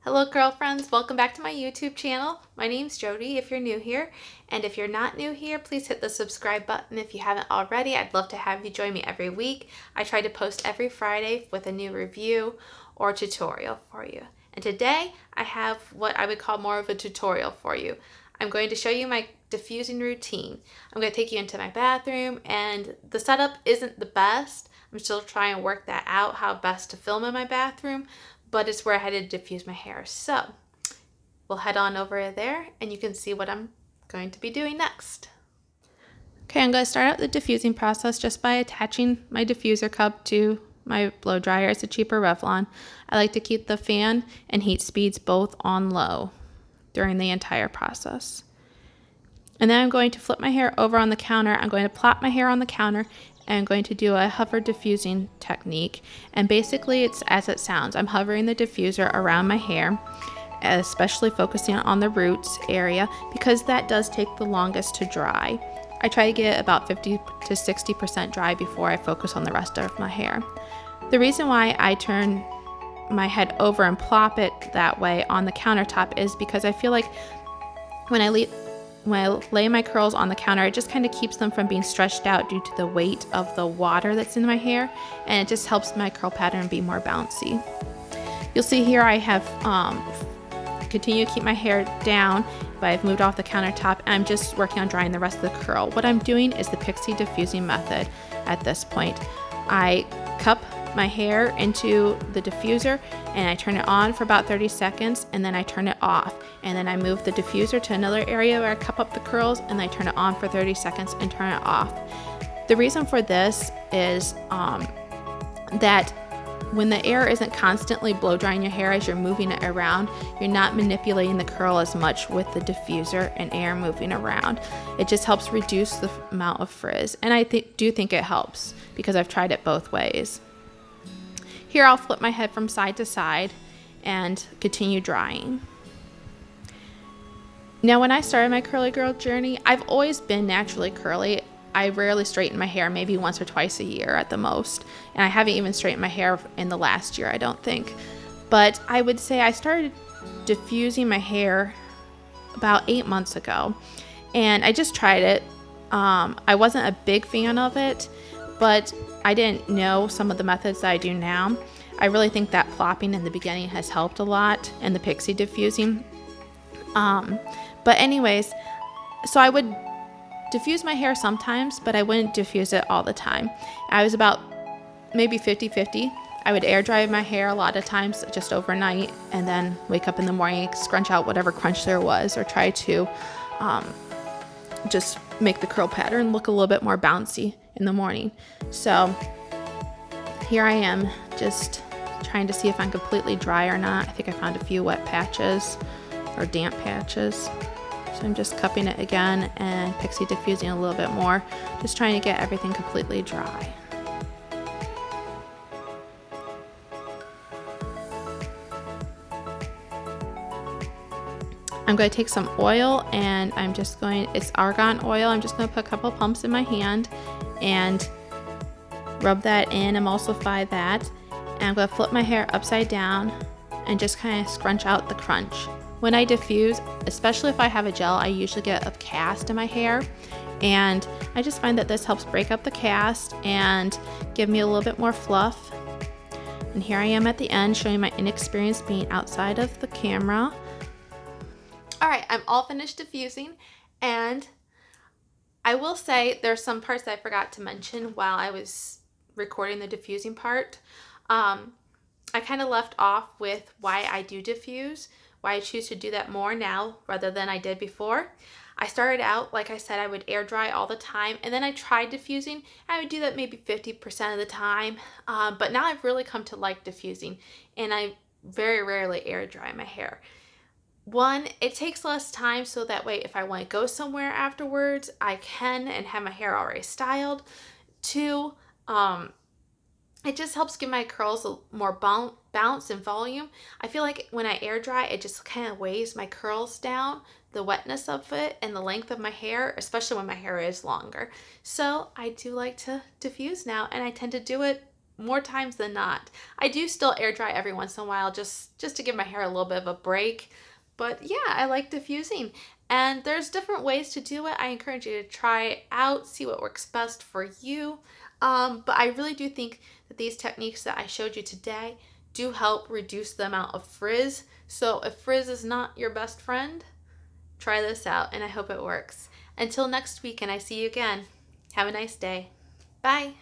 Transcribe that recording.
Hello girlfriends, welcome back to my YouTube channel. My name's Jody if you're new here, and if you're not new here, please hit the subscribe button if you haven't already. I'd love to have you join me every week. I try to post every Friday with a new review or tutorial for you. And today I have what I would call more of a tutorial for you. I'm going to show you my diffusing routine. I'm going to take you into my bathroom, and the setup isn't the best. I'm still trying to work that out, how best to film in my bathroom, but it's where I had to diffuse my hair. So we'll head on over there and you can see what I'm going to be doing next. Okay, I'm going to start out the diffusing process just by attaching my diffuser cup to my blow dryer. It's a cheaper Revlon. I like to keep the fan and heat speeds both on low during the entire process. And then I'm going to flip my hair over on the counter. I'm going to plop my hair on the counter and I'm going to do a hover diffusing technique. And basically it's as it sounds. I'm hovering the diffuser around my hair, especially focusing on the roots area because that does take the longest to dry. I try to get about 50 to 60% dry before I focus on the rest of my hair. The reason why I turn my head over and plop it that way on the countertop is because I feel like when I lay my curls on the counter, it just kind of keeps them from being stretched out due to the weight of the water that's in my hair, and it just helps my curl pattern be more bouncy. You'll see here I have continued to keep my hair down, but I've moved off the countertop and I'm just working on drying the rest of the curl. What I'm doing is the pixie diffusing method at this point. I cup my hair into the diffuser and I turn it on for about 30 seconds and then I turn it off, and then I move the diffuser to another area where I cup up the curls and I turn it on for 30 seconds and turn it off. The reason for this is that when the air isn't constantly blow drying your hair as you're moving it around, you're not manipulating the curl as much with the diffuser and air moving around. It just helps reduce the amount of frizz, and I do think it helps because I've tried it both ways. Here I'll flip my head from side to side and continue drying. Now when I started my curly girl journey, I've always been naturally curly. I rarely straighten my hair, maybe once or twice a year at the most. And I haven't even straightened my hair in the last year, I don't think. But I would say I started diffusing my hair about 8 months ago. And I just tried it. I wasn't a big fan of it, but I didn't know some of the methods that I do now. I really think that plopping in the beginning has helped a lot, and the pixie diffusing. But anyways, so I would diffuse my hair sometimes, but I wouldn't diffuse it all the time. I was about maybe 50-50. I would air dry my hair a lot of times just overnight and then wake up in the morning, scrunch out whatever crunch there was, or try to just make the curl pattern look a little bit more bouncy in the morning. So here I am just trying to see if I'm completely dry or not. I think I found a few wet patches or damp patches. So I'm just cupping it again and pixie diffusing a little bit more, just trying to get everything completely dry. I'm going to take some oil and it's argan oil. I'm just going to put a couple pumps in my hand and rub that in, emulsify that. And I'm going to flip my hair upside down and just kind of scrunch out the crunch. When I diffuse, especially if I have a gel, I usually get a cast in my hair. And I just find that this helps break up the cast and give me a little bit more fluff. And here I am at the end showing my inexperience being outside of the camera. All right, I'm all finished diffusing, and I will say there's some parts that I forgot to mention while I was recording the diffusing part. I kind of left off with why I do diffuse, why I choose to do that more now rather than I did before. I started out, like I said, I would air dry all the time, and then I tried diffusing. I would do that maybe 50% of the time, but now I've really come to like diffusing, and I very rarely air dry my hair. One, it takes less time, so that way if I want to go somewhere afterwards, I can and have my hair already styled. Two, it just helps give my curls a more bounce and volume. I feel like when I air dry, it just kind of weighs my curls down, the wetness of it and the length of my hair, especially when my hair is longer. So I do like to diffuse now, and I tend to do it more times than not. I do still air dry every once in a while just to give my hair a little bit of a break. But yeah, I like diffusing. And there's different ways to do it. I encourage you to try it out, see what works best for you. But I really do think that these techniques that I showed you today do help reduce the amount of frizz. So if frizz is not your best friend, try this out and I hope it works. Until next week and I see you again. Have a nice day. Bye.